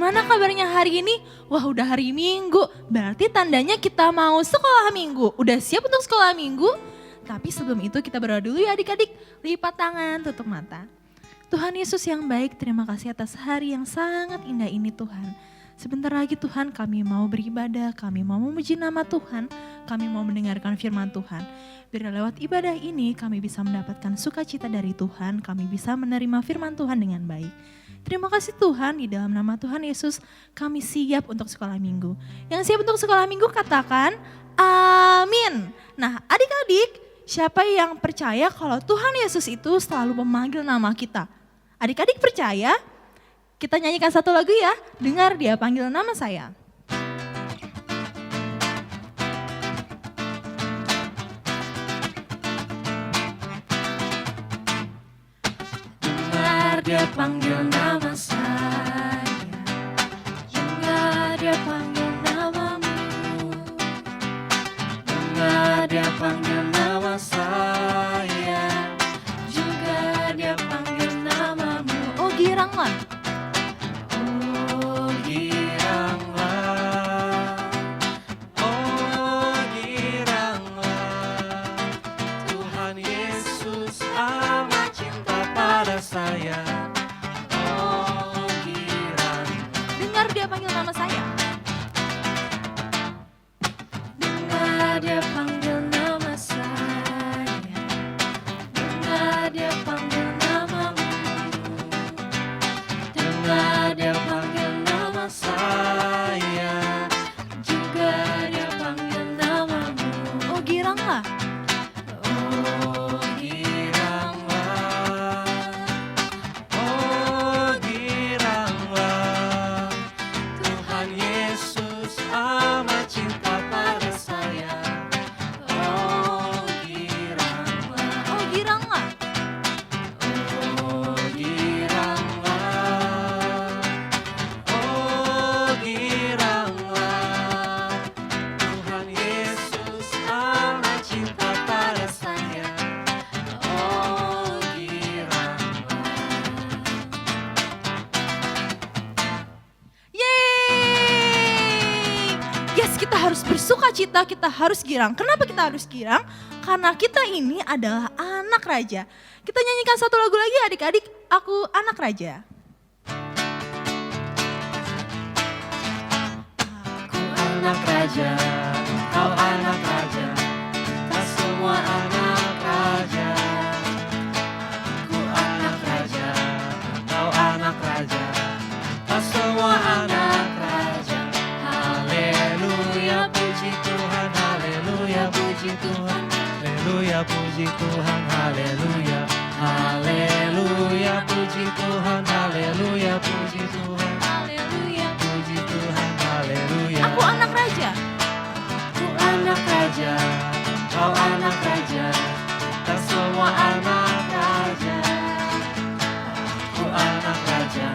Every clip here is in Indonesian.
Gimana kabarnya hari ini? Wah udah hari Minggu, berarti tandanya kita mau sekolah Minggu. Udah siap untuk sekolah Minggu? Tapi sebelum itu kita berdoa dulu ya adik-adik. Lipat tangan, tutup mata. Tuhan Yesus yang baik, terima kasih atas hari yang sangat indah ini Tuhan. Sebentar lagi Tuhan kami mau beribadah, kami mau memuji nama Tuhan, kami mau mendengarkan firman Tuhan. Biar lewat ibadah ini kami bisa mendapatkan sukacita dari Tuhan, kami bisa menerima firman Tuhan dengan baik. Terima kasih Tuhan, di dalam nama Tuhan Yesus kami siap untuk sekolah minggu. Yang siap untuk sekolah minggu katakan amin. Nah adik-adik, siapa yang percaya kalau Tuhan Yesus itu selalu memanggil nama kita? Adik-adik percaya? Kita nyanyikan satu lagu ya, dengar dia panggil nama saya. Dengar dia panggil nama saya, dengar dia panggil namamu, dengar dia panggil nama saya, juga dia panggil namamu. Oh giranglah. Saya, oh girang. Dengar dia panggil nama saya. Dengar dia panggil nama saya. Dengar dia panggil namamu. Dengar dia panggil nama saya. Juga dia panggil namamu. Oh giranglah. Bersukacita, kita harus girang. Kenapa kita harus girang? Karena kita ini adalah anak raja. Kita nyanyikan satu lagu lagi adik-adik, Aku Anak Raja. Aku anak raja, kau anak raja, kita semua anak raja. Aku anak raja, kau anak raja, kita semua anak raja. Haleluya, puji Tuhan, haleluya, puji Tuhan, haleluya, puji Tuhan, haleluya, haleluya, puji Tuhan, haleluya, puji Tuhan, haleluya, puji Tuhan, haleluya. Aku anak raja, aku anak raja, kau anak raja, kita semua anak raja. Aku anak raja,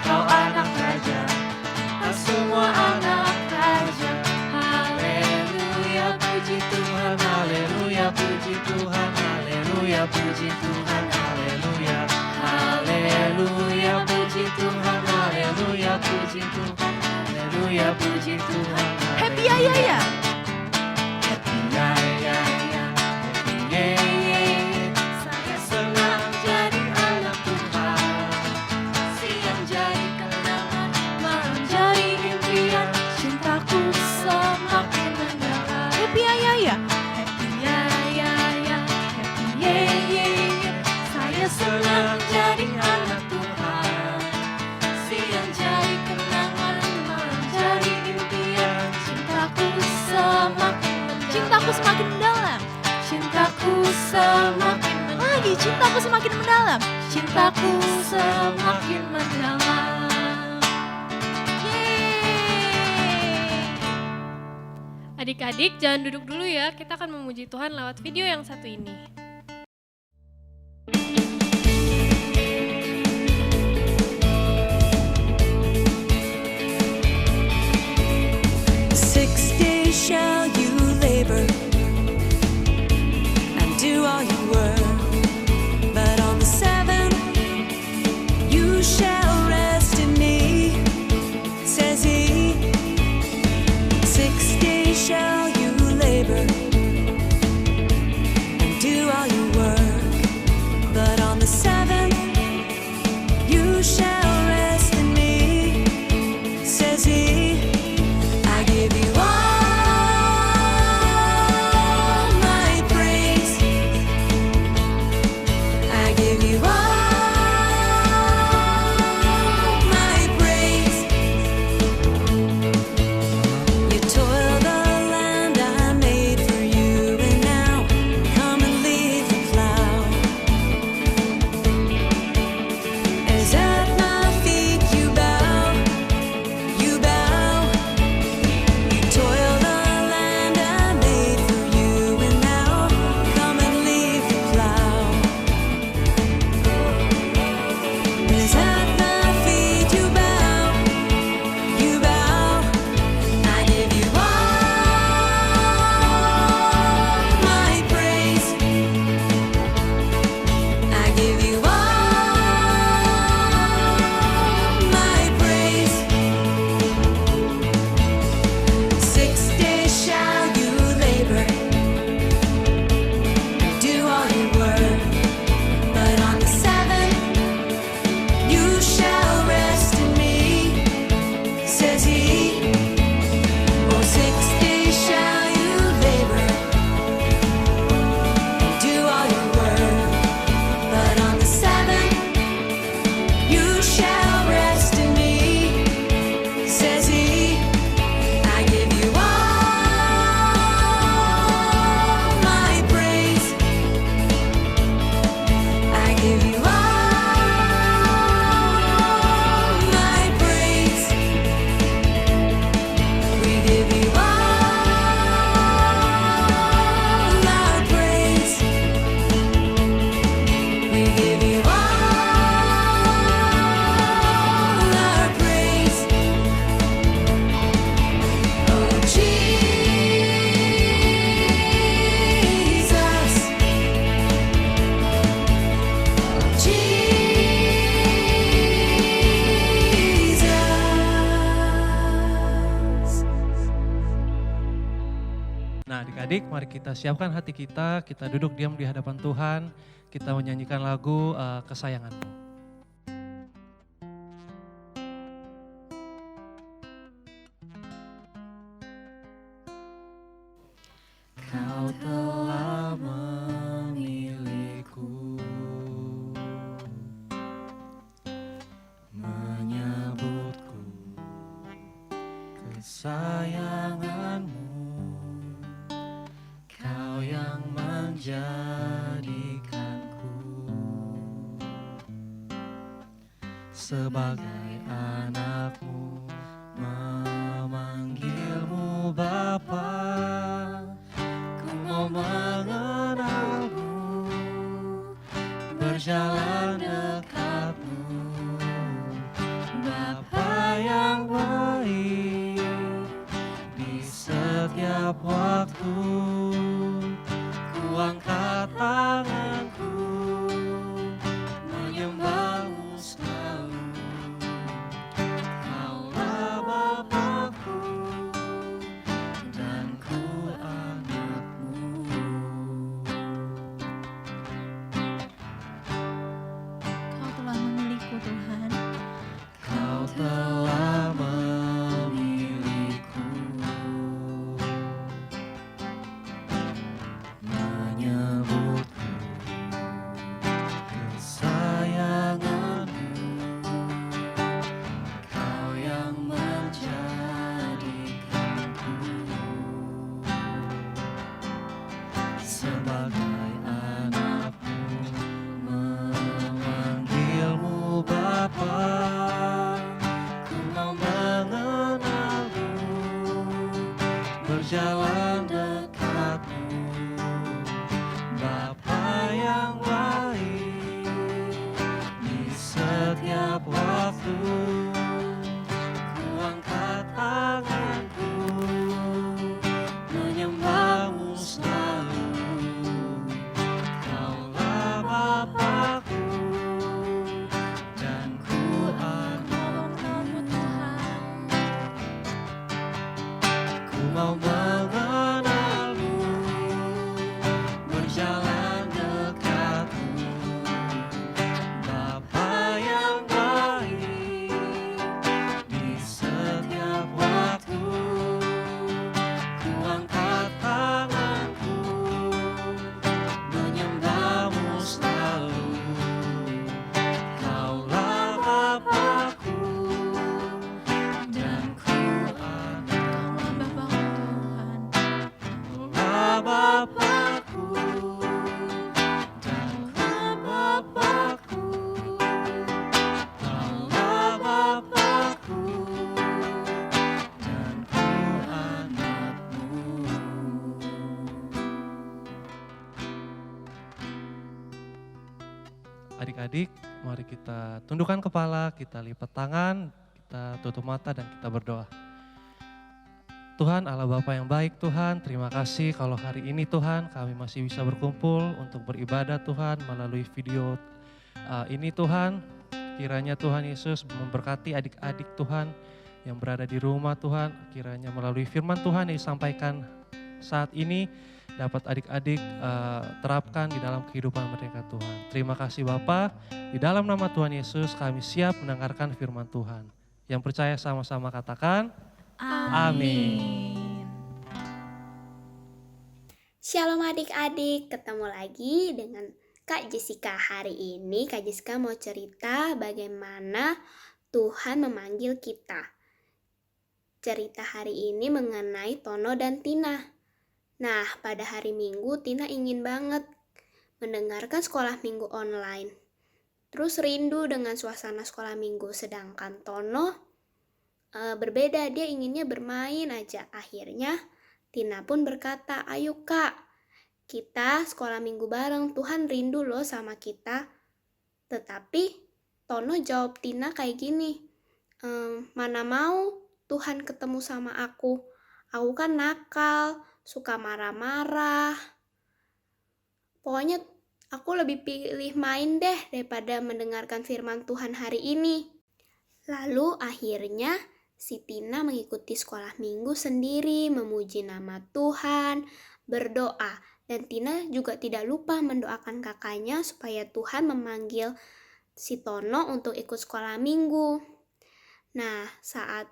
kau anak raja, kita semua anak raja. Haleluya, puji Tuhan, haleluya, puji Tuhan, haleluya, puji Tuhan, haleluya, haleluya, puji Tuhan, haleluya, puji Tuhan, haleluya, puji Tuhan. Happy ya ya ya. Happy ya ya ya, happy ye ye. Saya senang jadi anak Tuhan, siang jadi kenangan, malam jadi impian, cintaku semakin mendalam. Happy ya ya ya. Happy ya ya ya, happy ye ye ye. Saya senang jadi anak Tuhan, siang jadi kenangan, malam jadi impian, cintaku semakin mendalam. Cintaku semakin mendalam. Cintaku semakin mendalam. Lagi cintaku semakin mendalam. Cintaku semakin mendalam. Yeay. Adik-adik jangan duduk dulu ya, kita akan memuji Tuhan lewat video yang satu ini. Shall you labor and do all your work, but on the seventh you shall rest in me. give you all my praise. We give you all our praise. We give you all our praise. Oh Jesus, Jesus. Nah, adik-adik, mari kita siapkan hati kita duduk diam di hadapan Tuhan, kita menyanyikan lagu Kesayanganmu. Kau telah memilihku, menyebutku kesayanganmu. Kau yang menjadikanku sebagai anakmu, memanggilmu Bapa. Ku mau mengenalmu, berjalan dekatmu, Bapa yang baik di setiap waktu. Ku angkat tanganku, menyembahmu selalu. Kaulah Bapakku, dan ku anakmu. Kau telah memilihku Tuhan. Kau telah memilihku, menyebutku kesayanganmu. Kau yang menjadikanku sebagai anakmu, memanggilmu Bapa. Ku mau mengenalmu, berjalan dekatmu, Bapa yang baik di setiap waktu. Ku angkat tanganku, menyembahmu selalu. Kaulah Bapakku, dan ku anakmu. Ku mau mengenalmu, berjalan dekatmu, Bapa yang baik di setiap waktu. Ku angkat tanganku, menyembahmu selalu. Kaulah Bapakku, dan ku anakmu. Kaulah Bapakku Tuhan. Kaulah Bapakku, dan ku Bapakku. Kaulah Bapakku, dan ku anakmu. Adik-adik, mari kita tundukkan kepala, kita lipat tangan, kita tutup mata dan kita berdoa. Tuhan Allah Bapa yang baik Tuhan, terima kasih kalau hari ini Tuhan kami masih bisa berkumpul untuk beribadah Tuhan melalui video ini Tuhan. Kiranya Tuhan Yesus memberkati adik-adik Tuhan yang berada di rumah Tuhan. Kiranya melalui firman Tuhan yang disampaikan saat ini dapat adik-adik terapkan di dalam kehidupan mereka Tuhan. Terima kasih Bapa, di dalam nama Tuhan Yesus kami siap mendengarkan firman Tuhan. Yang percaya sama-sama katakan, Amin. Shalom adik-adik, ketemu lagi dengan Kak Jessica. Hari ini Kak Jessica mau cerita bagaimana Tuhan memanggil kita. Cerita hari ini mengenai Tono dan Tina. Nah, pada hari Minggu Tina ingin banget mendengarkan sekolah minggu online. terus rindu dengan suasana sekolah minggu. Sedangkan Tono berbeda, dia inginnya bermain aja. Akhirnya Tina pun berkata, "Ayo Kak, kita sekolah minggu bareng, Tuhan rindu loh sama kita." Tetapi Tono jawab Tina kayak gini, "Mana mau Tuhan ketemu sama aku kan nakal, suka marah-marah. Pokoknya aku lebih pilih main deh daripada mendengarkan firman Tuhan hari ini." Lalu akhirnya si Tina mengikuti sekolah minggu sendiri, memuji nama Tuhan, berdoa. Dan Tina juga tidak lupa mendoakan kakaknya supaya Tuhan memanggil si Tono untuk ikut sekolah minggu. Nah, saat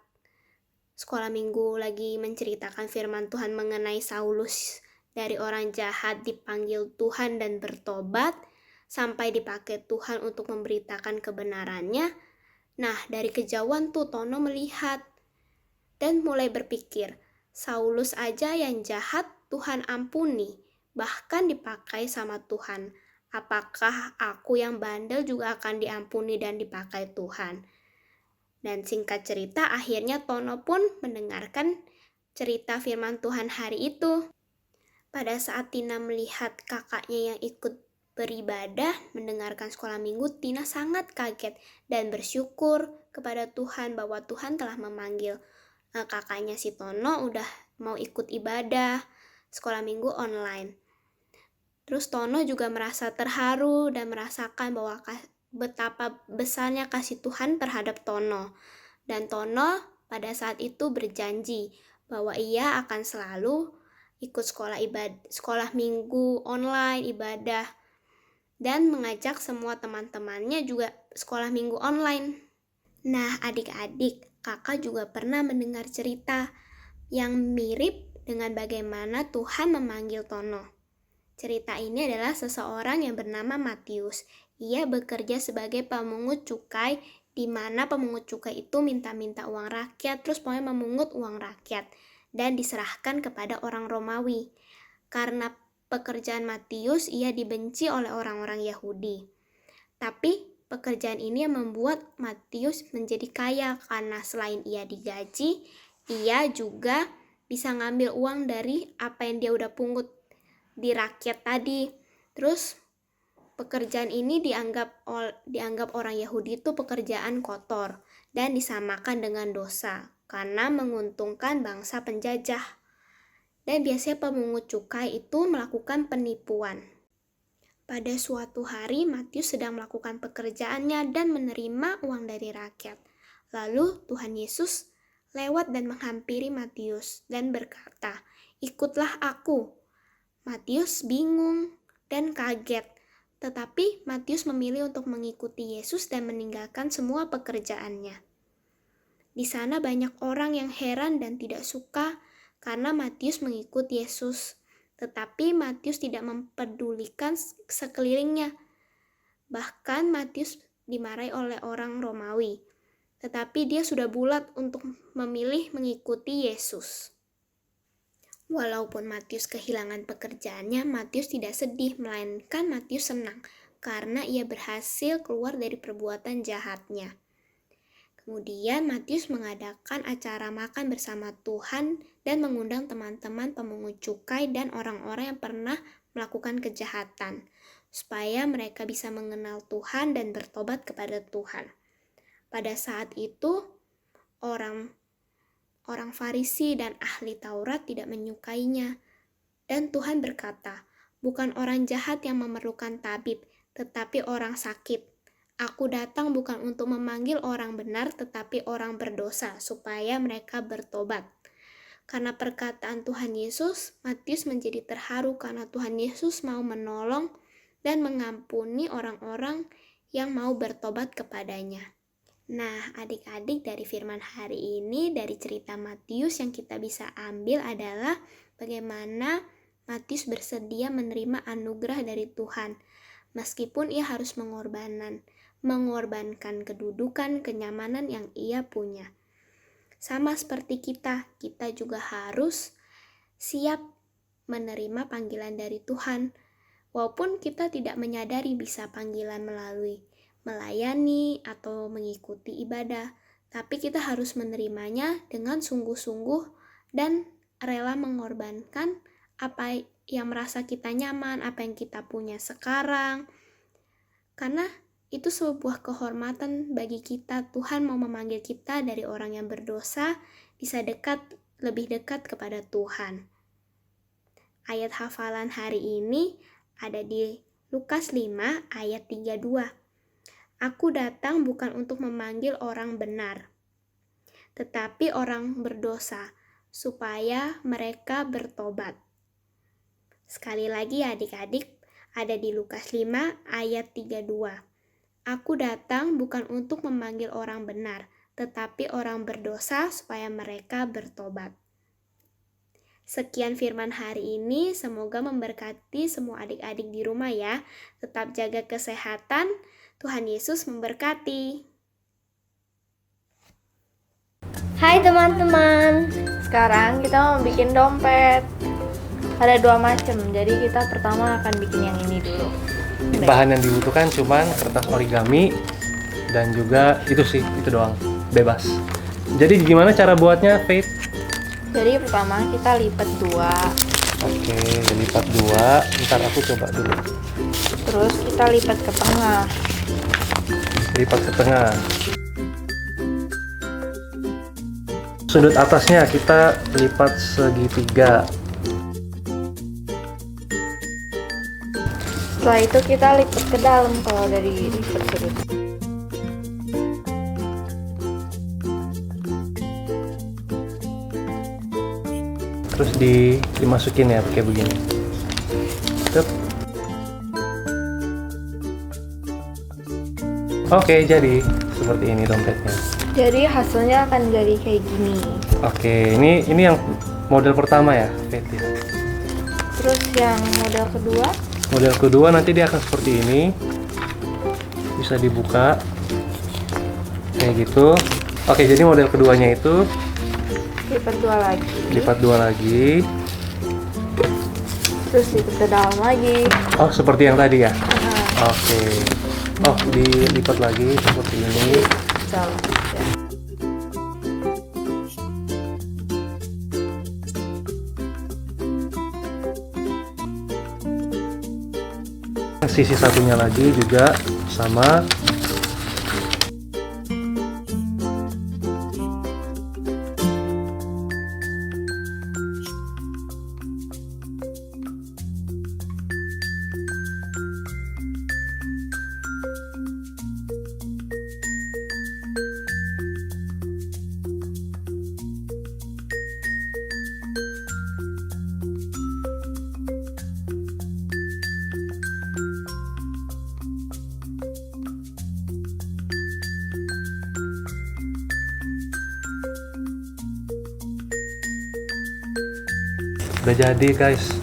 sekolah minggu lagi menceritakan firman Tuhan mengenai Saulus dari orang jahat dipanggil Tuhan dan bertobat, sampai dipakai Tuhan untuk memberitakan kebenarannya. Nah, dari kejauhan tuh Tono melihat dan mulai berpikir, Saulus aja yang jahat Tuhan ampuni, bahkan dipakai sama Tuhan. Apakah aku yang bandel juga akan diampuni dan dipakai Tuhan? Dan singkat cerita, akhirnya Tono pun mendengarkan cerita firman Tuhan hari itu. Pada saat Tina melihat kakaknya yang ikut beribadah, mendengarkan sekolah minggu, Tina sangat kaget dan bersyukur kepada Tuhan bahwa Tuhan telah memanggil kakaknya si Tono udah mau ikut ibadah sekolah minggu online. Terus Tono juga merasa terharu dan merasakan bahwa betapa besarnya kasih Tuhan terhadap Tono. Dan Tono pada saat itu berjanji bahwa ia akan selalu ikut sekolah minggu online ibadah dan mengajak semua teman-temannya juga sekolah minggu online. Nah, adik-adik, kakak juga pernah mendengar cerita yang mirip dengan bagaimana Tuhan memanggil Tono. Cerita ini adalah seseorang yang bernama Matius. Ia bekerja sebagai pemungut cukai, di mana pemungut cukai itu minta-minta uang rakyat, terus pokoknya memungut uang rakyat dan diserahkan kepada orang Romawi. Karena pekerjaan Matius, ia dibenci oleh orang-orang Yahudi. Tapi pekerjaan ini yang membuat Matius menjadi kaya, karena selain ia digaji, ia juga bisa ngambil uang dari apa yang dia udah pungut di rakyat tadi. Terus pekerjaan ini dianggap orang Yahudi itu pekerjaan kotor dan disamakan dengan dosa karena menguntungkan bangsa penjajah. Dan biasanya pemungut cukai itu melakukan penipuan. Pada suatu hari Matius sedang melakukan pekerjaannya dan menerima uang dari rakyat. Lalu Tuhan Yesus lewat dan menghampiri Matius dan berkata, "Ikutlah aku." Matius bingung dan kaget, tetapi Matius memilih untuk mengikuti Yesus dan meninggalkan semua pekerjaannya. Di sana banyak orang yang heran dan tidak suka karena Matius mengikuti Yesus, tetapi Matius tidak mempedulikan sekelilingnya. Bahkan Matius dimarahi oleh orang Romawi, tetapi dia sudah bulat untuk memilih mengikuti Yesus. Walaupun Matius kehilangan pekerjaannya, Matius tidak sedih, melainkan Matius senang karena ia berhasil keluar dari perbuatan jahatnya. Kemudian Matius mengadakan acara makan bersama Tuhan dan mengundang teman-teman pemungut cukai dan orang-orang yang pernah melakukan kejahatan, supaya mereka bisa mengenal Tuhan dan bertobat kepada Tuhan. Pada saat itu, orang Farisi dan ahli Taurat tidak menyukainya. Dan Tuhan berkata, "Bukan orang jahat yang memerlukan tabib, tetapi orang sakit. Aku datang bukan untuk memanggil orang benar, tetapi orang berdosa, supaya mereka bertobat." Karena perkataan Tuhan Yesus, Matius menjadi terharu karena Tuhan Yesus mau menolong dan mengampuni orang-orang yang mau bertobat kepadanya. Nah, adik-adik, dari firman hari ini, dari cerita Matius yang kita bisa ambil adalah bagaimana Matius bersedia menerima anugerah dari Tuhan, meskipun ia harus mengorbankan kedudukan, kenyamanan yang ia punya. Sama seperti kita juga harus siap menerima panggilan dari Tuhan, walaupun kita tidak menyadari bisa panggilan melayani atau mengikuti ibadah, tapi kita harus menerimanya dengan sungguh-sungguh dan rela mengorbankan apa yang merasa kita nyaman, apa yang kita punya sekarang. Karena itu sebuah kehormatan bagi kita. Tuhan mau memanggil kita dari orang yang berdosa bisa lebih dekat kepada Tuhan. Ayat hafalan hari ini ada di Lukas 5 ayat 32. Aku datang bukan untuk memanggil orang benar, tetapi orang berdosa, supaya mereka bertobat. Sekali lagi adik-adik, ada di Lukas 5 ayat 32. Aku datang bukan untuk memanggil orang benar, tetapi orang berdosa supaya mereka bertobat. Sekian firman hari ini, semoga memberkati semua adik-adik di rumah ya. Tetap jaga kesehatan, Tuhan Yesus memberkati. Hai teman-teman, sekarang kita mau bikin dompet. Ada 2 macam, jadi kita pertama akan bikin yang ini dulu. Bahan yang dibutuhkan cuman kertas origami dan juga itu doang, bebas. Jadi gimana cara buatnya, Faith? Jadi pertama kita lipat 2, Oke, lipat 2. Ntar aku coba dulu. terus kita lipat ke tengah. Lipat ke tengah. Sudut atasnya kita lipat segitiga. Setelah itu kita lipat ke dalam kalau dari lipat sudut. Terus dimasukin ya kayak begini. Tup. Oke, jadi seperti ini dompetnya. Jadi hasilnya akan jadi kayak gini. Oke, ini yang model pertama ya, Faith. Terus yang model kedua, Model kedua nanti dia akan seperti ini. Bisa dibuka. Kayak gitu. Oke, jadi model keduanya itu lipat 2 lagi. lipat 2 lagi. Terus lipat ke dalam lagi. Oh, seperti yang tadi ya? Nah, Oke. Oh, dilipat lagi seperti ini. dalam. Ya. Sisi satunya lagi juga sama. Udah jadi guys.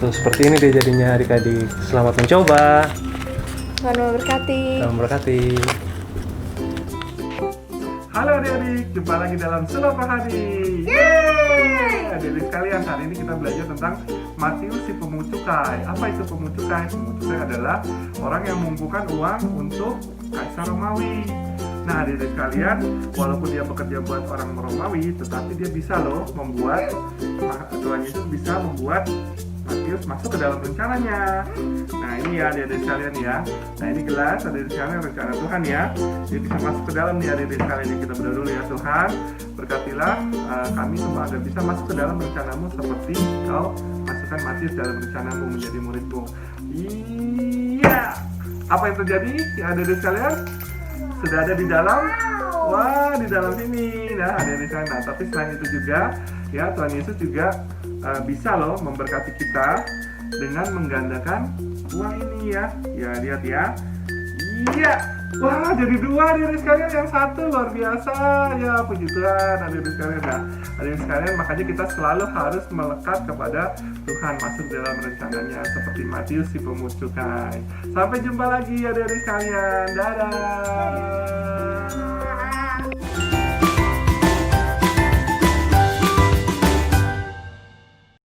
Tuh seperti ini dia jadinya adik-adik. Selamat mencoba. Tuhan memberkati. Selamat memberkati. Halo adik-adik, jumpa lagi dalam Sulap Hadi. Yeay! Adik-adik sekalian, hari ini kita belajar tentang Matius si pemungut cukai. Apa itu pemungut cukai? Pemungut cukai adalah orang yang mengumpulkan uang untuk Kaisar Romawi. Nah, adik-adik sekalian, walaupun dia bekerja buat orang Romawi, tetapi dia bisa loh membuat, Tuhan Yesus bisa membuat Matius masuk ke dalam rencananya. Nah, ini ya adik-adik sekalian ya. Nah, ini jelas adik-adik sekalian rencana Tuhan ya. Dia bisa masuk ke dalam nih adik-adik sekalian. Yang kita berdoa dulu ya, Tuhan berkatilah kami semua agar bisa masuk ke dalam rencanamu seperti kau masukkan Matius dalam rencanamu menjadi muridmu. Iya. Apa yang terjadi ya adik-adik sekalian? Sudah ada di dalam? Wah, di dalam sini. Nah, ada di sana. Tapi selain itu juga, ya Tuhan Yesus juga bisa loh memberkati kita dengan menggandakan uang ini ya. Ya, lihat ya. Iya. Wah, jadi 2 adik-adik sekalian, yang satu luar biasa. Ya, puji Tuhan adik-adik sekalian. Nah, adik-adik sekalian, makanya kita selalu harus melekat kepada Tuhan, masuk dalam rencananya seperti Matius si pemungut cukai. Sampai jumpa lagi adik-adik sekalian. Dadah.